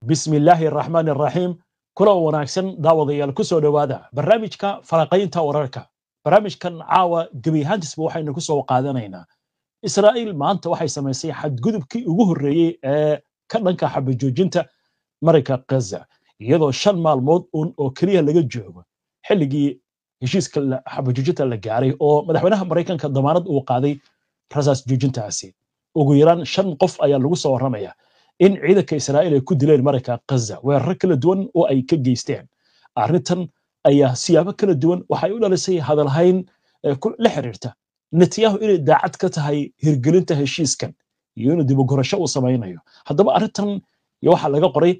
بسم الله الرحمن الرحيم كل وناكسن داوديال كسو دوادا برنامجka faraqaynta wararka barnaamijkan caawa gabi ahaantiisba waxaynu ku soo qaadanayna Israa'iil maanta waxay samaysay xadgudubkii ugu horeeyay ee ka dhanka xabajoojinta marayka Gaza iyadoo 5 maalmood oo kaliya laga joogo xilligii heshiiska xabajoojinta la gaaray oo madaxweynaha Mareykanka damaanad uu qaaday rasaas joojintaasi ugu yaraan 5 qof ayaa lagu soo waramaya in ciidanka Israa'iil ay ku dileen marayka Gaza weerar kala duwan oo ay ka geysteen arrintan ayaa siyaabo kala duwan waxay u dhalisay hadalhayn la xiriirta Netanyahu inay daacad ka tahay hirgelinta heshiiskan iyo inuu dib u gurasho u samaynayo haddaba arrintan iyo waxa laga qoray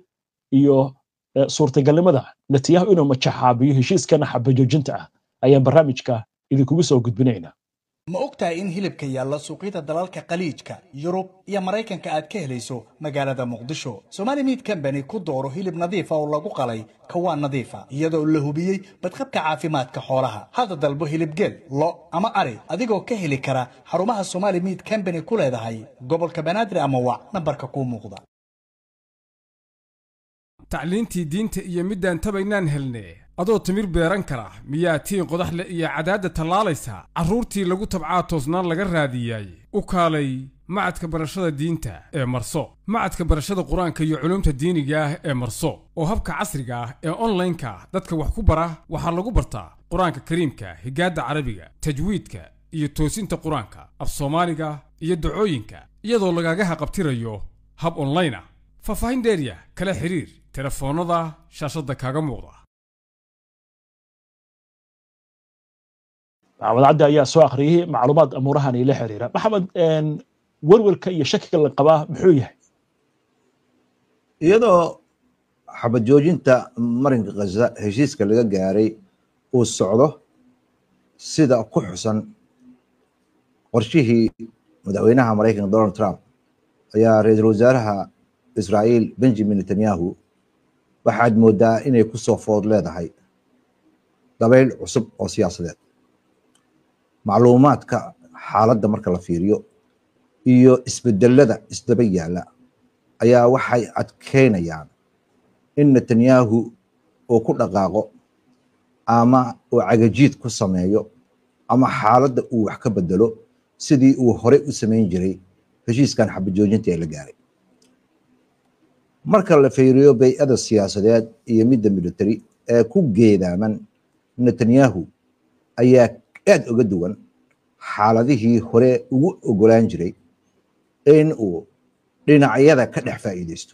iyo suurtagalnimada Netanyahu inuu majaxaabiyo heshiiskan xabajoojinta ah ayaan barnaamijka idinkugu soo gudbinaynaa ma ogtahay in hilibka yaalla suuqyada dalalka qaliijka Yurub iyo Mareykanka aad ka helayso magaalada Muqdisho Somali Meat Company ku dooro hilib nadiif ah oo lagu qalay kawaan nadiif ah iyadoo la hubiyay badqabka caafimaadka xoolaha hada dalbo hilib geel lo ama ari adigoo ka heli kara xarumaha Somali Meat Company ku leedahay gobolka Banaadir ama wac nambarka ku muuqda tacliintii diinta iyo midaan tabaynaan helnay adoo timir beeran kara miyaa tiin qodax le iyo cadaadda tallaalaysa carruurtii lagu tabcaa toosnaan laga raadiyay u kaalay macadka barashada diinta ee marso macadka barashada quraanka iyo culumta diiniga ah ee marso oo habka casriga ah ee online-ka dadka wax ku bara waxaa lagu bartaa quraanka kariimka higaada carabiga tajwiidka iyo toosinta quraanka af Soomaaliga iyo ducooyinka iyadoo lagaga qabtirayo hab online ah faafahin dheeriya kala xiriir telefoonada shaashada kaaga muuqda Maxamed Cabdi ayaa soo akhriyay macluumaad amurahan ila xiriira Maxamed warwarka iyo shakiga la qabaa muxuu yahay iyadoo xabajoojinta marinka Gaza heshiiska laga gaaray uu socdo sida ku xusan qorshihii madaxweynaha Mareykanka Donald Trump ayaa ra'iisul wasaaraha Israa'iil Benjamin Netanyahu waxaad moodaa inay ku soo food leedahay dabayl cusub oo siyaasadeed macluumaadka xaaladda marka la fiiriyo iyo isbedelada isdaba yaala ayaa waxay adkeynayaan in Netanyahu uu ku dhaqaaqo ama uu cagajiid ku sameeyo ama xaaladda uu wax ka bedelo sidii uu hore u sameyn jiray heshiiskan xabajoojinta ee la gaaray marka la fiiriyo bay'ada siyaasadeed iyo midda military ee ku geedaaman Netanyahu ayaa aad uga duwan xaaladihii hore ugu ogolaan jiray in uu dhinacyada ka dhex faa'iideysto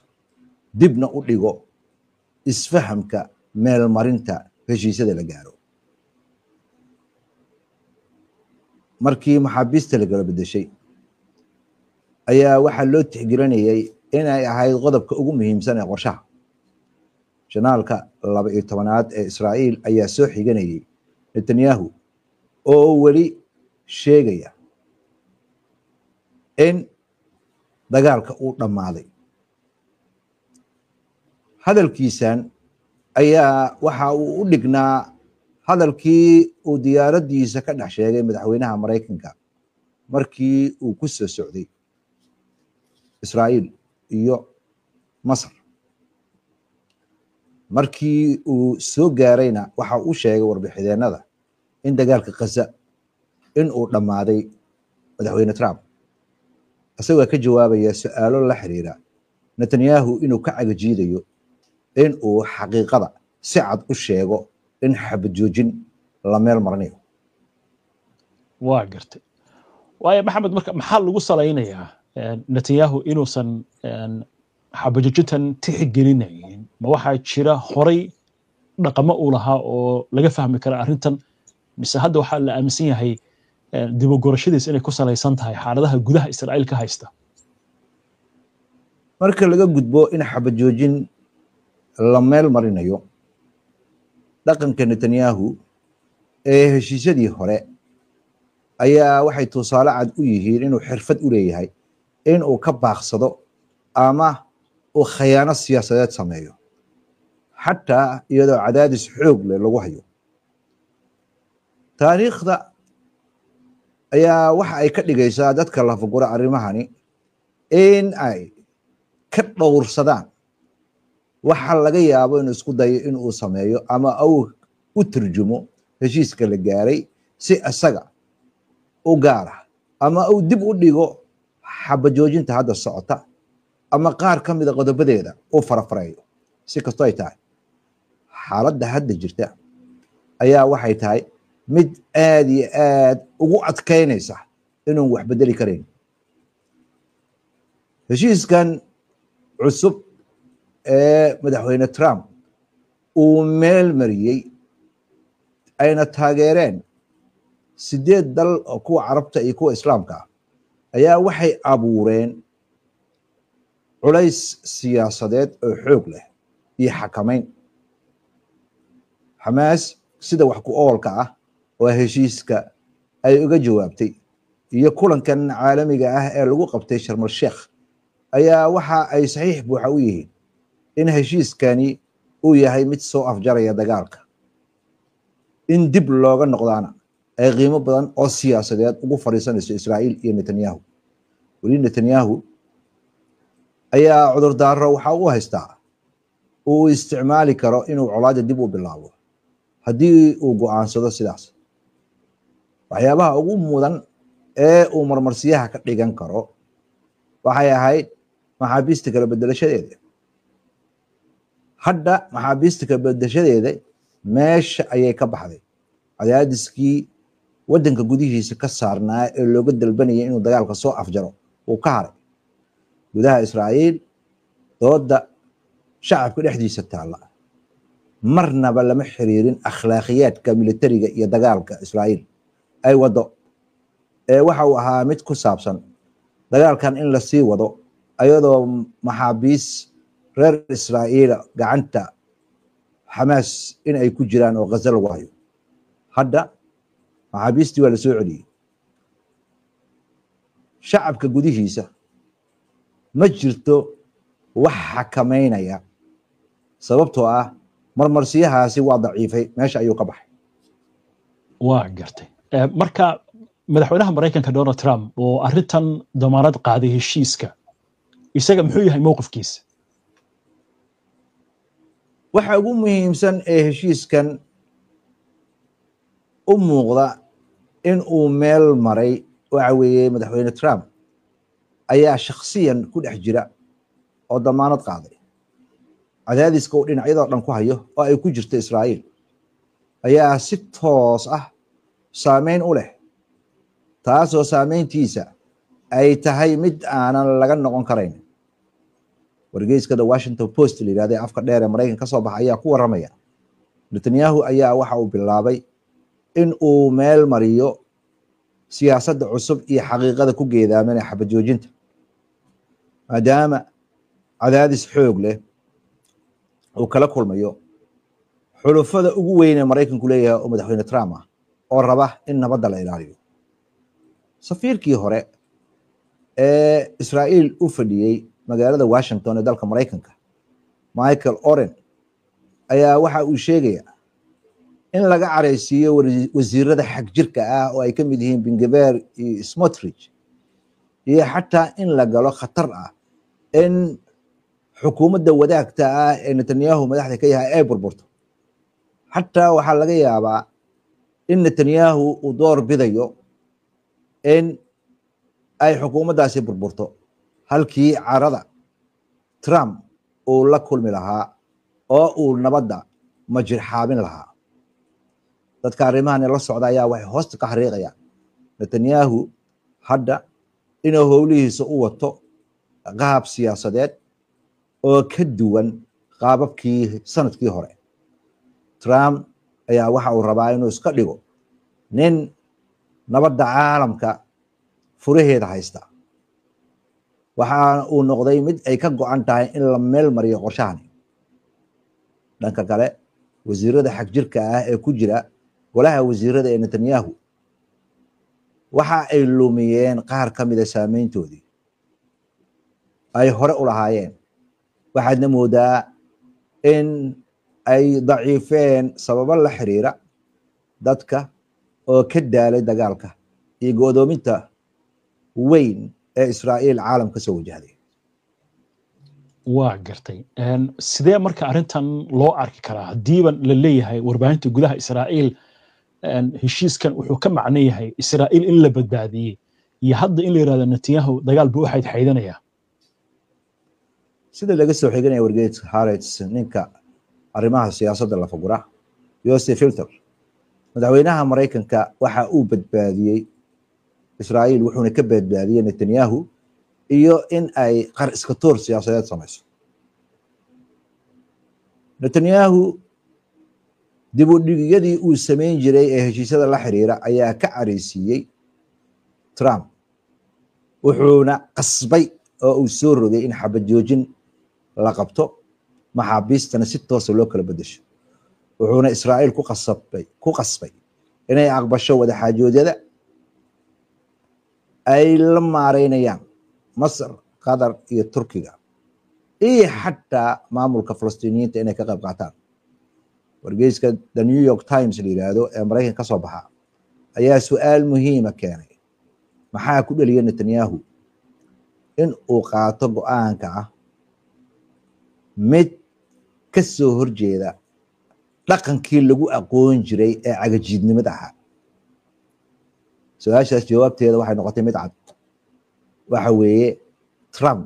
dibna u dhigo isfahamka meel marinta heshiisyada la gaaro markii maxaabiista la kala bedeshay ayaa waxaa loo tixgelinayay inay ahayd qodobka ugu muhiimsan ee qorshaha janaalka 12aad ee Israa'iil ayaa soo xiganayay Netanyahu oo wali sheegaya in dagaalka uu dhamaaday hadalkiisan ayaa waxa uu u dhignaa hadalkii uu diyaaradiisa ka dhex sheegay madaxweynaha Mareykanka markii uu ku soo socday Israa'iil iyo Masar markii uu soo gaarayna waxa uu sheegay warbixinada in dagaalka Gaza in uu dhamaaday madaxweyne Trump asagoo ka jawaabaya su'aalo la xiriira Netanyahu inuu ka cagajiidayo in uu xaqiiqada si cad u sheego in xabajoojin la meel marnayo waa gartay waayo Maxamed marka maxaa lagu salaynayaa Netanyahu inuusan xabajoojintan tixgelinayn ma waxaa jira horay dhaqamo uu lahaa oo laga fahmi kara arrintan mise hadda waxaa la aaminsan yahay dib u gurashadiisa inay ku salaysan tahay xaaladaha gudaha Israa'iil ka haysta marka laga gudbo in xabajoojin la meel marinayo dhaqanka Netanyahu ee heshiisyadii hore ayaa waxay tusaale cad u yihiin inuu xirfad u leeyahay in uu ka baaqsado ama uu khiyaano siyaasadeed sameeyo xataa iyadoo cadaadis xoog leh lagu hayo taariikhda ayaa waxa ay ka dhigaysaa dadka la fagura arrimahani in ay ka dhowrsadaan waxa laga yaabo inuu isku dayo inuu sameeyo ama uu u turjumo heshiiska la gaaray si asaga u gaara ama uu dib u dhigo xabajoojinta hadda socota ama qaar ka mid a qodobadeeda u farafareeyo si kastoo ay tahay xaaladda hadda jirta ayaa waxay tahay mid aad iyo aad ugu adkaynaysa inuu wax bedeli karayn heshiiskan cusub ee madaxweyne Trump uu meel mariyey ayna taageereen 8 dal oo kuwa carabta iyo kuwa islaamka ayaa waxay abuureen culays siyaasadeed oo xoog leh iyo xakamayn Xamaas sida wax ku oolka ah oo heshiiska ay uga jawaabtay iyo kulankan caalamiga ah ee lagu qabtay Sharm el-Sheikh ayaa waxa ay saxiix buuxa u yihiin in heshiiskani uu yahay mid soo afjaraya dagaalka in dib looga noqdaana ay qiimo badan oo siyaasadeed ugu fariisanayso Israa'iil iyo Netanyahu wali Netanyahu ayaa cudur daaro waxa uu haystaa uu isticmaali karo inuu colaad dib u bilaabo haddii uu go'aansado sidaas waxyaabaha ugu mudan ee uu marmarsiyaha ka dhigan karo waxay ahayd maxaabiista kala bedelashadeeda hadda maxaabiista kala bedelashadeeda meesha ayay ka baxday cadaadiskii wadanka gudihiisa ka saarnaa ee looga dalbanayay inuu dagaalka soo afjaro uu ka haray gudaha Israa'iil dooda shacabka dhexdiisa taala marnaba lama xiriirin akhlaaqiyaadka militariga iyo dagaalka Israa'iil ay wado ee waxa uu ahaa mid ku saabsan dagaalkan in la sii wado ayadoo maxaabiis reer Israa'iil gacanta Xamaas in ay ku jiraan oo Gaza lagu hayo hadda maxaabiistii waa la soo celiyey shacabka gudihiisa ma jirto wax xakameynaya sababtoo ah marmarsiyahaasi waa daciifay meesha ayuu ka baxay waa gartay marka madaxweynaha Mareykanka Donald Trump oo arintan damaanad qaaday heshiiska isaga muxuu yahay mowqifkiisa waxa ugu muhiimsan ee heshiiskan u muuqda in uu meel maray waxa weeye madaxweyne Trump ayaa shakhsiyan ku dhex jira oo damaanad qaaday cadaadiska uu dhinacyada dhan ku hayo oo ay ku jirto Israa'iil ayaa si toos ah saameyn u leh taasoo saameyntiisa ay tahay mid aanan laga noqon karayn wargeyska The Washington Post la yiraahdo afka dheer ee Mareykanka ka soo baxay ayaa ku waramaya Netanyahu ayaa waxa uu bilaabay in uu meel mariyo siyaasadda cusub iyo xaqiiqada ku geedaaman ee xabajoojinta maadaama cadaadis xoog leh uu kala kulmayo xulufada ugu weyn ee Mareykanku leeyahay oo madaxweyne Trump ah oo raba in nabadda la ilaaliyo safiirkii hore ee Israa'iil u fadhiyay magaalada Washington ee dalka Mareykanka Michael Oren ayaa waxa uu sheegaya in laga careysiiyo wasiirada xaq jirka ah oo ay ka mid yihiin Ben-Gvir iyo Smotrich iyo xataa in la galo khatar ah in xukuumadda wadaagta ah ee Netanyahu madaxda ka yahay ay burburto xataa waxaa laga yaabaa in Netanyahu uu door bidayo in ay xukuumaddaasi burburto halkii carada Trump uu la kulmi lahaa oo uu nabadda majirxaabin lahaa dadka arrimahan la socda ayaa waxay hoosta ka xariiqayaan Netanyahu hadda inuu howlihiisa u wato qaab siyaasadeed oo ka duwan qaababkii sanadkii hore Trump ayaa waxa uu rabaa inuu iska dhigo nin nabadda caalamka furaheeda haysta waxa uu noqday mid ay ka go'an tahay in la meel mariyo qorshahani dhanka kale wasiirada xaq jirka ah ee ku jira golaha wasiirada ee Netanyahu waxa ay lumiyeen qaar ka mid ah saameyntoodii ay hore u lahaayeen waxaadna moodaa in ay daciifeen sababo la xiriira dadka oo ka daalay dagaalka iyo go'doominta weyn ee Israa'iil caalamka soo wajahday waa gartay sidee marka arrintan loo arki karaa haddiiba la leeyahay warbaahinta gudaha Israa'iil heshiiskan wuxuu ka macno yahay Israa'iil in la badbaadiyay iyo hadda in la yiraahdo Netanyahu dagaal buu waxay xaydanaya sida laga soo xiganaya wargeyska Haaretz ninka arrimaha siyaasadda la fagura Yosef Filter madaxweynaha Mareykanka waxa uu badbaadiyay Israa'iil wuxuuna ka badbaadiyay Netanyahu iyo in ay qar iska toor siyaasadeed samayso Netanyahu dib u dhigidii uu sameyn jiray ee heshiisyada la xiriira ayaa ka cariisiyay Trump wuxuuna qasbay oo uu soo rogay in xabad joojin la qabto maxaabiistana si toos ah loo kala bedesho wuxuuna Israa'iil ku qasbay inay aqbasho wada xaajoodyada ay la maareynayaan Masar Qatar iyo Turkiga iyo xataa maamulka Falastiiniyiinta inay ka qayb qaataan wargeyska The New York Times la yiraahdo ee Mareykanka ka soo baxa ayaa su'aal muhiim ah keenay maxaa ku dhaliyay Netanyahu in uu qaato go'aanka ah mid ka soo horjeeda dhaqankii lagu aqoon jiray ee cagajiidnimada ahaa su'aashaas jawaabteeda waxay noqotay mid cad waxa weeye Trump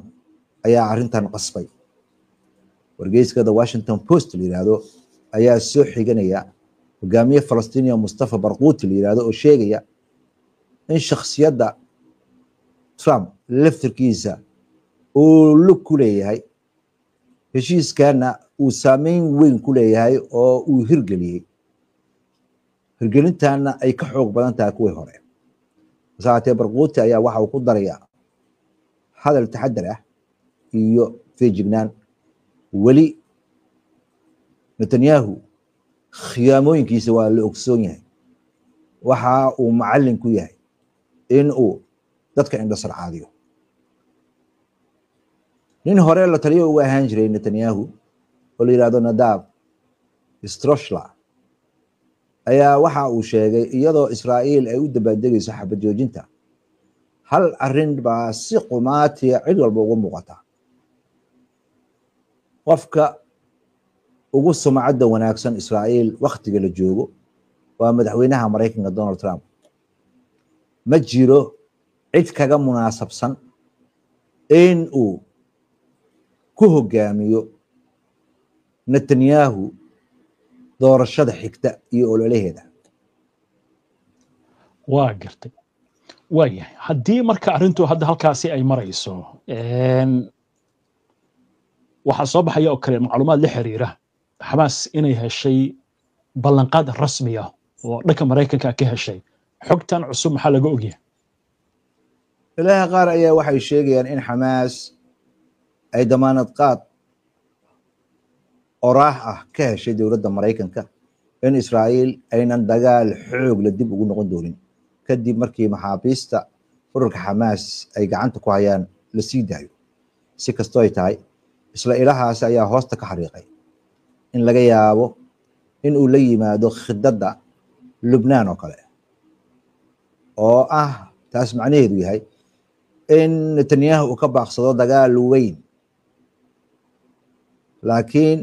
ayaa arrintan qasbay wargeyska The Washington Post la yiraahdo ayaa soo xiganaya hogaamiye Falastiiniya Mustafa Barquuti la yiraahdo oo sheegaya in shakhsiyadda Trump laftirkiisa uu lug ku leeyahay heshiiskana uu saameyn weyn ku leeyahay oo uu hirgeliyay hirgelintaana ay ka xoog badan tahay kuwii hore saacadee Barquuti ayaa waxa uu ku darayaa hadal taxadar ah iyo feejignaan weli Netanyahu khiyaamooyinkiisa waa la ogsoon yahay waxa uu macallin ku yahay in uu dadka indhasar caadiyo nin hore la taliyo uga ahaan jiray Netanyahu oo la yiraahdo Nadav Stroshla ayaa waxa uu sheegay iyadoo Israa'iil ay u dabaaldegayso xabad joojinta hal arrin baa si qumaati cid walba ugu muuqata qofka ugu sumcadda wanaagsan Israa'iil waqtiga la joogo waa madaxweynaha Mareykanka Donald Trump ma jiro cid kaga munaasabsan in uu ku hogaamiyo Netanyahu doorashada xigta iyo ololaheeda waa gartay waayahay haddii marka arrintu hadda halkaasi ay marayso waxaa soo baxaya oo kale macluumaad la xiriira Xamaas inay heshay ballanqaad rasmi ah oo dhanka Mareykanka ka heshay xogtan cusub maxaa laga ogyahay ilaaha qaar ayaa waxay sheegayaan in Xamaas ay damaanad qaad oraah ah ka heshay dowladda Mareykanka in Israa'iil aynan dagaal xoog la dib ugu noqon doonin kadib markii maxaabiista ururka Xamaas ay gacanta ku hayaan la sii daayo si kastoo ay tahay isla ilahaas ayaa hoosta ka xariiqay in laga yaabo in uu la yimaado khidada Lubnaan oo kale oo ah taas macnaheedu yahay in Netanyahu uu ka baaqsado dagaal weyn laakiin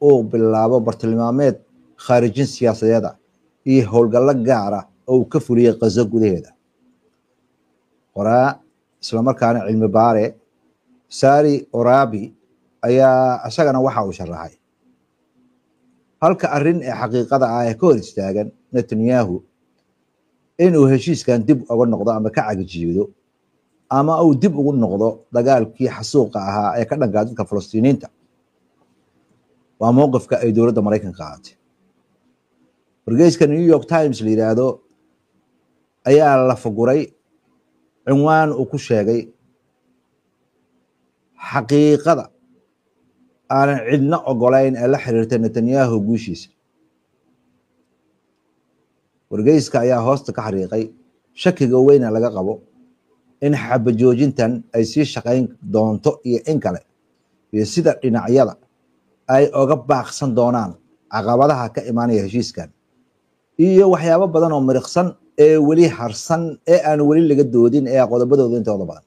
uu bilaabo bartilmaameed khaarijin siyaasadeed iyo howlgallo gaar ah oo ka fuliyay Gaza gudaheeda qoraa isla markaana cilmi baare Sari Orabi ayaa asagana waxa uu sharaxay halka arrin ee xaqiiqada ah ee ka hor istaagan Netanyahu inuu heshiiskan dib uga noqdo ama ka cagajiido ama uu dib ugu noqdo dagaalkii xasuuqa ahaa ee ka dhanka dadka Falastiiniinta waa mowqifka ay dowladda Mareykanka qaadatay wargeyska New York Times la yiraahdo ayaa la faguray cinwaan uu ku sheegay xaqiiqada aanan cidna ogolayn ee la xiriirta Netanyahu guushiisa wargeyska ayaa hoosta ka xariiqay shakiga weyna laga qabo in xabad joojintan ay sii shaqayn doonto iyo in kale iyo sida dhinacyada ay oga baaqsan doonaan caqabadaha ka imaanaya heshiiskan iyo waxyaabo badan oo miriqsan ee weli harsan ee aan weli laga doodin ee qodobadooda intooda badan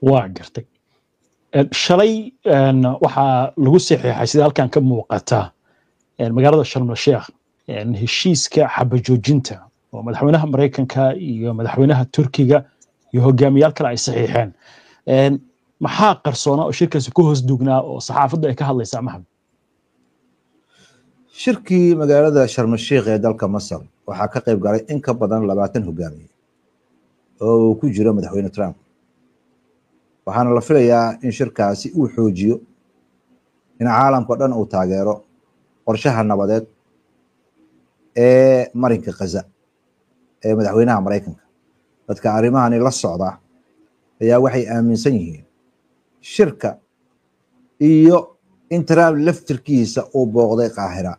waa gartay shalay waxaa lagu saxiixay sida halkan ka muuqata magaalada Sharm el-Sheikh heshiiska xabajoojinta oo madaxweynaha Mareykanka iyo madaxweynaha Turkiga iyo hogaamiyaal kale ay saxiixeen maxaa qarsoona oo shirkaasi ku hoos duugnaa oo saxaafadda ay ka hadlaysaa maxamed shirkii magaalada Sharm el-Sheikh ee dalka Masar waxaa ka qayb galay in ka badan 20 hogaamiye oo ku jira madaxweyne Trump waxaana la filayaa in shirkaasi uu xoojiyo in caalamka dhan uu taageero qorshaha nabadeed ee marinka Gaza ee madaxweynaha Mareykanka dadka arrimahan la socda ayaa waxay aaminsan yihiin shirka iyo in Trump laftirkiisa uu booqday Qaahira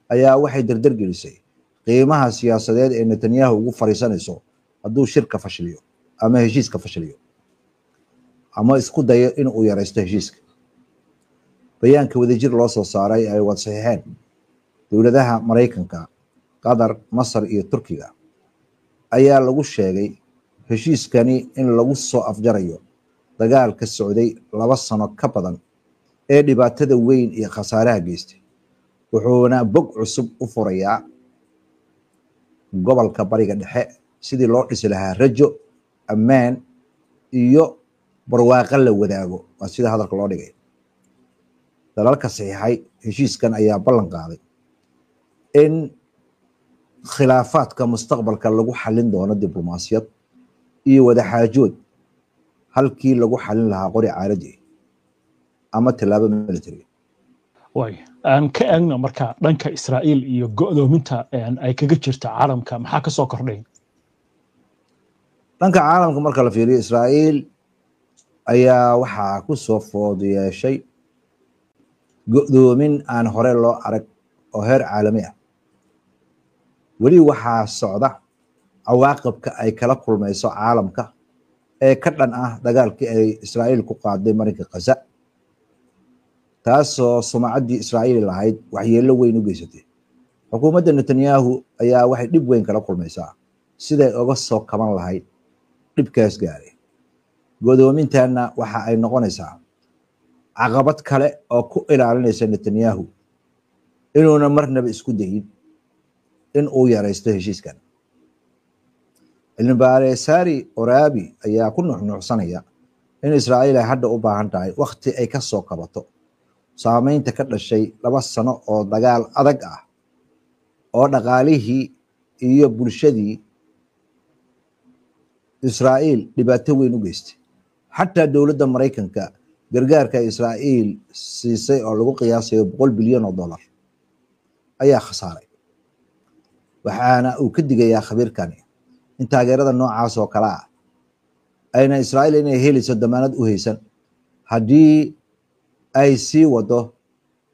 ayaa waxay dardar gelisay qiimaha siyaasadeed ee Netanyahu ugu fariisanayso hadduu shirka fashiliyo ama heshiiska fashiliyo ama isku dayo in uu yareysto heshiiska bayaanka wadajir loo soo saaray ay wada saxiixeen dowladaha Mareykanka Qatar Masar iyo Turkiga ayaa lagu sheegay heshiiskani in lagu soo afjarayo dagaal ka socday 2 sano ka badan ee dhibaatada weyn iyo khasaaraha geystay wuxuuna bog cusub u furayaa gobolka bariga dhexe sidii loo dhisi lahaa rajo ammaan iyo barwaaqo la wadaago waa sida hadalka loo dhigay dalalka saxiixay heshiiskan ayaa ballan qaaday in khilaafaadka mustaqbalka lagu xalin doono diblomaasiyad iyo wada xaajood halkii lagu xalin lahaa qori caalami ama talaabo military way aan ka eegno marka dhanka Israa'iil iyo go'doominta ay kaga jirta caalamka maxaa ka soo kordhay dhanka caalamka marka la fiiriyo Israa'iil ayaa waxaa ku soo food yeeshay go'doomin aan hore loo arag oo heer caalami ah weli waxaa socda cawaaqibka ay kala kulmayso caalamka ee ka dhan ah dagaalkii ay Israa'iil ku qaaday marinka Gaza taasoo sumcaddii Israa'iil lahayd waxyeello weyn u geysatay xukuumadda Netanyahu ayaa waxay dhib weyn kala kulmaysaa siday uga soo kaban lahayd dhibkaas gaaray go'doomintana waxa ay noqonaysaa caqabad kale oo ku ilaalinaysa Netanyahu inuuna marnaba isku dayin in uu yareysto heshiiskan cilmibaare Sari Orabi ayaa ku nuuxnuuxsanaya in Israa'iil ay hadda u baahan tahay waqti ay ka soo kabato saameynta ka dhashay 2 sano oo dagaal adag ah oo dhaqaalihii iyo bulshadii Israa'iil dhibaato weyn u geystay xataa dowladda Mareykanka gargaarka Israa'iil siisay oo lagu qiyaasayo $100 bilyan ayaa khasaaray waxaana uu ka digayaa khabiirkani in taageerada noocaas oo kala ah ayna Israa'iil inay helayso damaanad u haysan haddii ay sii wado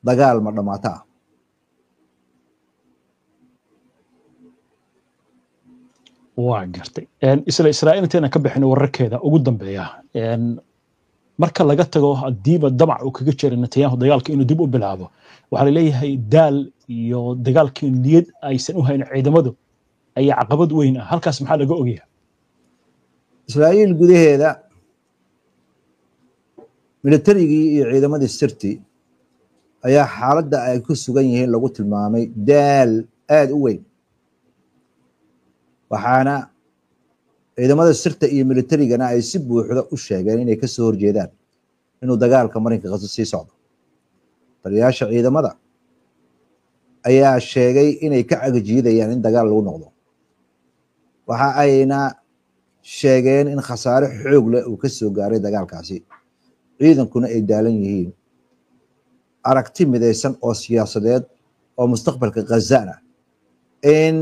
dagaal ma dhamaata ah waa gartay isla Israa'iil inteena ka bixin wararkeeda ugu dambeeya marka laga tago hadiiba damac uu kaga jiray Netanyahu dagaalka inuu dib u bilaabo waxa la leeyahay daal iyo dagaalkii niyad aysan u hayn ciidamadu ay caqabad weyn ah halkaas maxaa laga ogayaa Israa'iil gudaheeda militarigii iyo ciidamadii sirti ayaa xaaladda ay ku sugan yihiin lagu tilmaamay daal aad u weyn waxaana ciidamada sirta iyo militarigana ay si buuxda u sheegeen inay ka soo horjeedaan inuu dagaalka marinka Gaza sii socdo taliyaasha ciidamada ayaa sheegay inay ka cagajiidayaan in dagaal lagu noqdo waxa ayna sheegeen in khasaare xoog leh uu ka soo gaaray dagaalkaasi ciidankuna ay daalan yihiin aragti midaysan oo siyaasadeed oo mustaqbalka Gaza in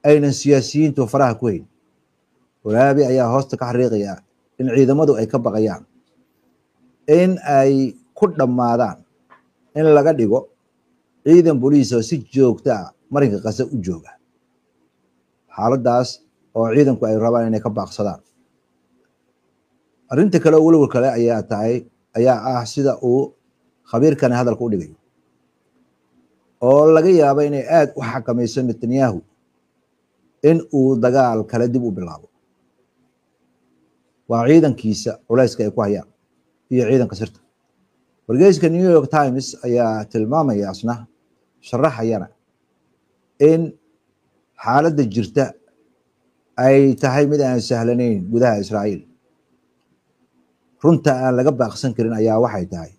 aynan siyaasiyiintu faraha ku hayn Waraabi ayaa hoosta ka xariiqaya in ciidamadu ay ka baqayaan in ay ku dhamaadaan in laga dhigo ciidan booliis oo si joogto ah marinka Gaza u jooga xaaladaas oo ciidanku ay rabaan inay ka baaqsadaan arinta kale oo walwal kale ayaa ah sida uu khabiirkan hadalka u dhigay oo laga yaabo inay aad u xakamayso Netanyahu in uu dagaal kale dib u bilaabo waa ciidankiisa culayska ay ku hayaan iyo ciidanka sirta. wargeyska New York Times ayaa tilmaamaya asna sharaxayana in xaaladda jirta ay tahay mid aan sahlanayn gudaha Israa'iil. runta aan laga baaqsan karin ayaa waxay tahay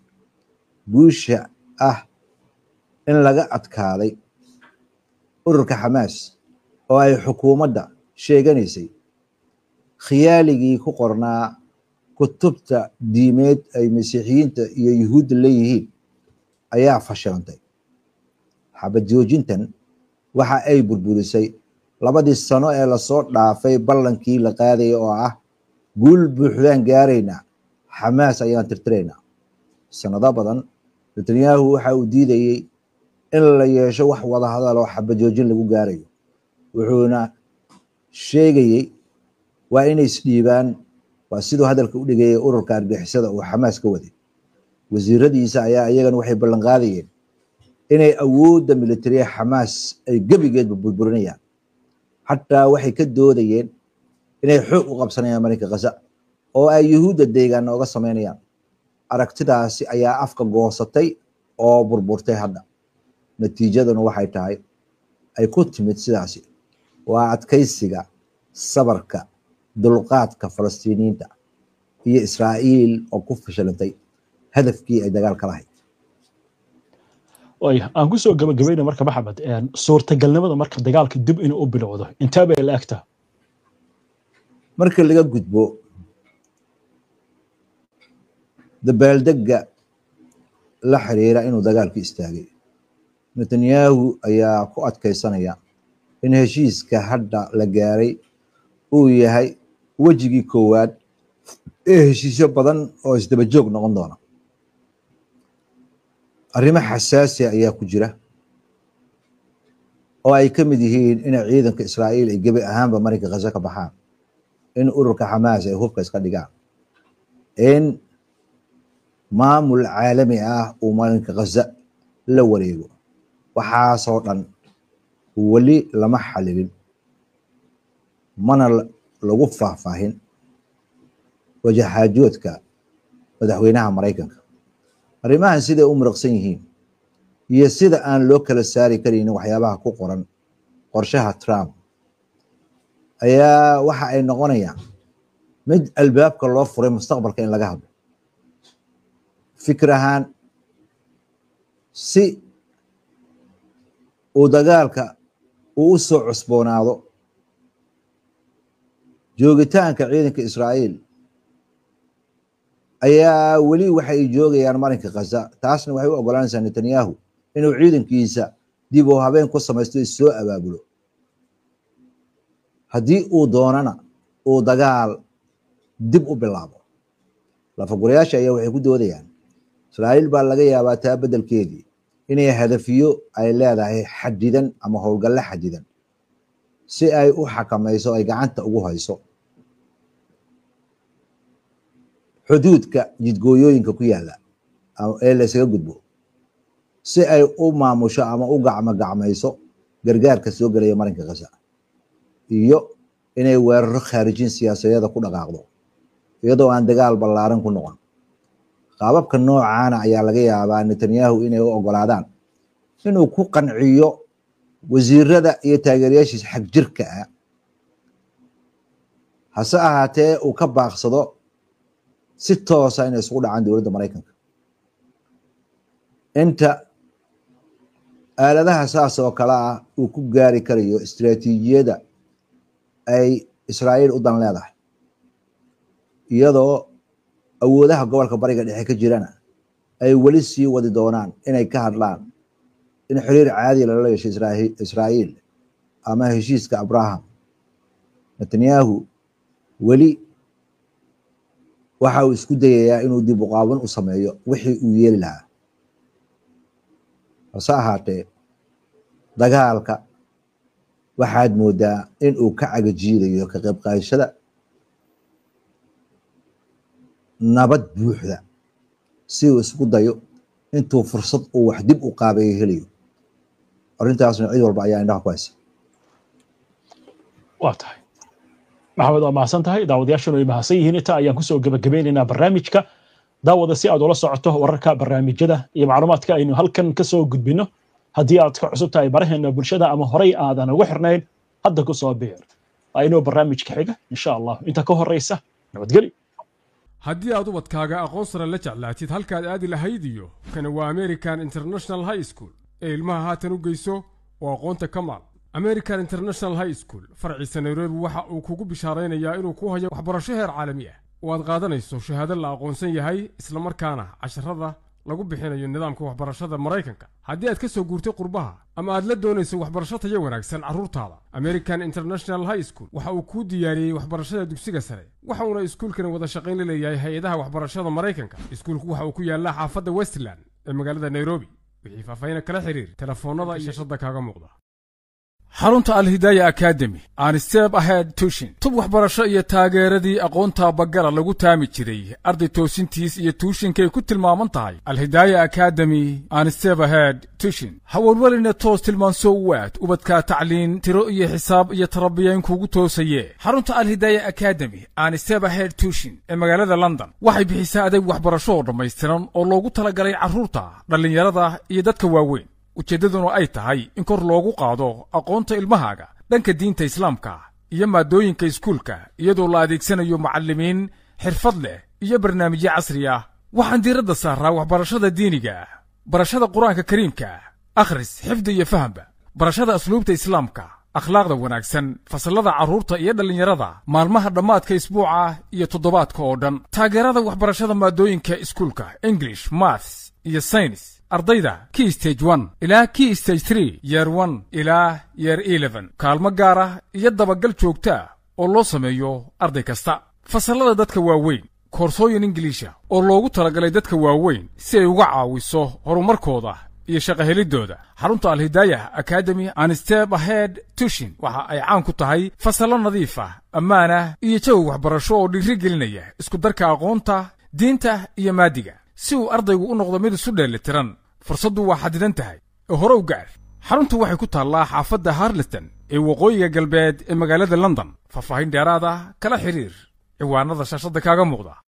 guusha ah in laga adkaaday ururka Xamaas oo ay xukuumadda sheeganaysay khiyaaligii ku qornaa kutubta diimeed ay masiixiyiinta iyo yuhuudda leeyihiin ayaa fashilantay. xabad joojintan waxa ay burburisay 2 sano ee la soo dhaafay ballankii la qaaday oo ah guul buuxdaan gaarayna Xamaas ayaan tirtirayna. sanado badan Netanyahu waxa uu diidayay in la yeesho wax wada hadal oo xabad joojin lagu gaarayo, wuxuuna sheegayay waa inay isdhiibaan. waa sidoo hadalka u dhigayay ururka argixisada oo Xamaas ka waday. wasiiradiisa ayaa iyagana waxay ballan qaadayeen inay awoodda militariga Xamaas ay gebigeedba burburinayaan. xataa waxay ka doodayeen inay xoog u qabsanayaan marinka Gaza oo ay yuhuudda deegaan uga sameynayaan. aragtidaasi ayaa afka goosatay oo burburtay hadda. natiijaduna waxay tahay ay ku timid sidaasi waa adkaysiga, sabarka, dulqaadka Falastiiniyiinta iyo Israa'iil oo ku fashilantay hadafkii ay dagaalka lahayd. aan ku soo gabagabayna marka Maxamed suurtagalnimada marka dagaalka dib inuu u bilowdo intee bay la egtaa? marka laga gudbo dabaaldega la xiriira inuu dagaalku istaagay, Netanyahu ayaa ku adkaysanaya in heshiiska hadda la gaaray uu yahay wejigii koowaad ee heshiisyo badan oo isdaba joog noqon doona. arrimo xasaasi ayaa ku jira oo ay ka mid yihiin in ciidanka Israa'iil ay gebi ahaanba marinka Gaza ka baxaan, in ururka Xamaas ay hubka iska dhigaan, in maamul caalami ah uu marinka Gaza la wareego. waxaasoo dhan weli lama xalilin, mana lagu faahfaahin wajaxaajoodka madaxweynaha Mareykanka. arrimahan siday u muraqsan yihiin iyo sida aan loo kala saari karin waxyaabaha ku qoran qorshaha Trump ayaa waxa ay noqonayaan mid albaabka loo furay mustaqbalka in laga hadlo. fikir ahaan, si uu dagaalka uu u soo cusboonaado, joogitaanka ciidanka Israa'iil ayaa weli waxay joogayaan marinka Gaza. taasna waxay u ogolaanaysaa Netanyahu inuu ciidankiisa dib u habeen ku samaysto soo abaabulo. haddii uu doonana uu dagaal dib u bilaabo. lafagurayaasha ayaa waxay ku doodayaan Israa'iil baa laga yaabaa taa beddelkeedii inay hadafiyo ay leedahay xadidan ama howlgalle xadidan si ay u xakamayso, ay gacanta ugu hayso xuduudka jidgooyooyinka ku yaala ee la isaga gudbo, si ay u maamusho ama u gacmayso gargaarka soo gelaya marinka Gaza, iyo inay weeraro khaarijin siyaasadeeda ku dhaqaaqdo iyadoo aan dagaal ballaaran ku noqon. qaababka noocaana ayaa laga yaabaa Netanyahu inay u ogolaadaan inuu ku qanciyo wasiirada iyo taageerayaashiisa xag jirka ah, hase ahaatee uu ka baaqsado si toosa inay isugu dhacaan dowladda Mareykanka. inta aaladaha saas oo kale ah uu ku gaari karayo istiraatiijiyada ay Israa'iil u dan leedahay, iyadoo awoodaha gobolka bariga dhexe ka jirana ay weli sii wadi doonaan inay ka hadlaan in xiriir caadi lala yeesho Israa'iil ama heshiiska Abraham. Netanyahu weli waxa uu isku dayayaa inuu dib u qaaban u sameeyo wixii uu yeeli lahaa. hase ahaatee dagaalka waxaad moodaa in uu ka cagajiidayo ka qayb qaadashada nabad buuxda si uu isku dayo intuu fursad uu wax dib u qaabeeyo helayo. arrintaasna cid walba ayaa indhaha ku haysa. waa tahay maxamed, waa mahadsan tahay. daawadayaashuna way mahadsan yihiin. inta ayaan kusoo gabagabeynaynaa barnaamijka daawada si aad ula socoto wararka barnaamijyada iyo macluumaadka aynu halkan ka soo gudbino haddii aad ka cusub tahay baraheena bulshada ama horay aadan ugu xirnayn hadda ku soo biir aynu barnaamijka xiga insha Allah inta ka horeysa nabadgelyo haddii aad ubadkaaga aqoon sare la jeclaatid halkaad aadi lahayd iyo kana waa American International High School ee ilmaha haatan u geyso oo aqoonta Kamal American International High School farciisa Nairobi waxa uu kugu bishaaraynayaa inuu ku hayo waxbarasho heer caalami ah oo aad qaadanayso shahaado la aqoonsan yahay isla markaana casharrada lagu bixinayo nidaamka waxbarashada Mareykanka haddii aad ka soo guurtay qurbaha ama aad la doonayso waxbarasho tayo wanaagsan carruurtaada American International High School waxa uu ku diyaariyay waxbarashada dugsiga sare waxa uu iskuulkan wada shaqayn la leeyahay hay'adaha waxbarashada Mareykanka iskuulku waxa uu ku yaalaa xaafadda Westland ee magaalada Nairobi wixii faahfaahin kala xiriir telefoonada iyo shashada kaaga muuqda xarunta Al-Hidayah Academy aan step ahead tuition tub waxbarasho iyo taageeradii aqoonta bagala lagu taami jiray arday toosintiis iyo tuushinkay ku tilmaaman tahay Al-Hidayah Academy aan step ahead tuition hawlwalina toos tilmaanso waad ubadka tacliin tiro iyo xisaab iyo tarbiyeen kugu toosaye xarunta Al-Hidayah Academy aan step ahead tuition ee magaalada London waxay bixisaa adeeg waxbarasho dhameystiran oo loogu talagalay carruurta dhalinyarada iyo dadka waaweyn ujeedaduna ay tahay in kor loogu qaado aqoonta ilmahaaga dhanka diinta islaamka iyo maadooyinka iskuulka iyadoo la adeegsanayo macallimiin xirfad leh iyo barnaamijyo casri ah waxaan diiradda saaraa waxbarashada diiniga barashada quraanka kariimka akhris xifdi iyo fahamba barashada asluubta islaamka akhlaaqda wanaagsan fasalada carruurta iyo dhalinyarada maalmaha dhammaadka isbuuca iyo toddobaadka oo dhan taageerada waxbarashada maadooyinka iskuulka English Maths iyo Science ardayda key stage 1 ilaa key stage 3 year 1 ilaa year 11 kaalmo gaar ah iyo dabagal joogta oo loo sameeyo arday kasta fasalada dadka waaweyn koorsooyin Ingiliisha oo loogu talagalay dadka waaweyn si ay uga caawiso horumarkooda iyo shaqo helidooda xarunta Al-Hidayah Academy and Step Ahead Tuition waxa ay caan ku tahay fasalo nadiif ah ammaana iyo jawi waxbarasho oo dhiirigelinaya isku darka aqoonta diinta iyo maadiga si uu ardaygu u noqdo mid isu dheelitiran fursadu waa xadidan tahay oo hore u gaar xaruntu waxay ku taallaa xaafadda Harleston ee waqooyiga galbeed ee magaalada London faahfaahin dheeraad ah kala xiriir ciwaanada shashada kaaga muuqda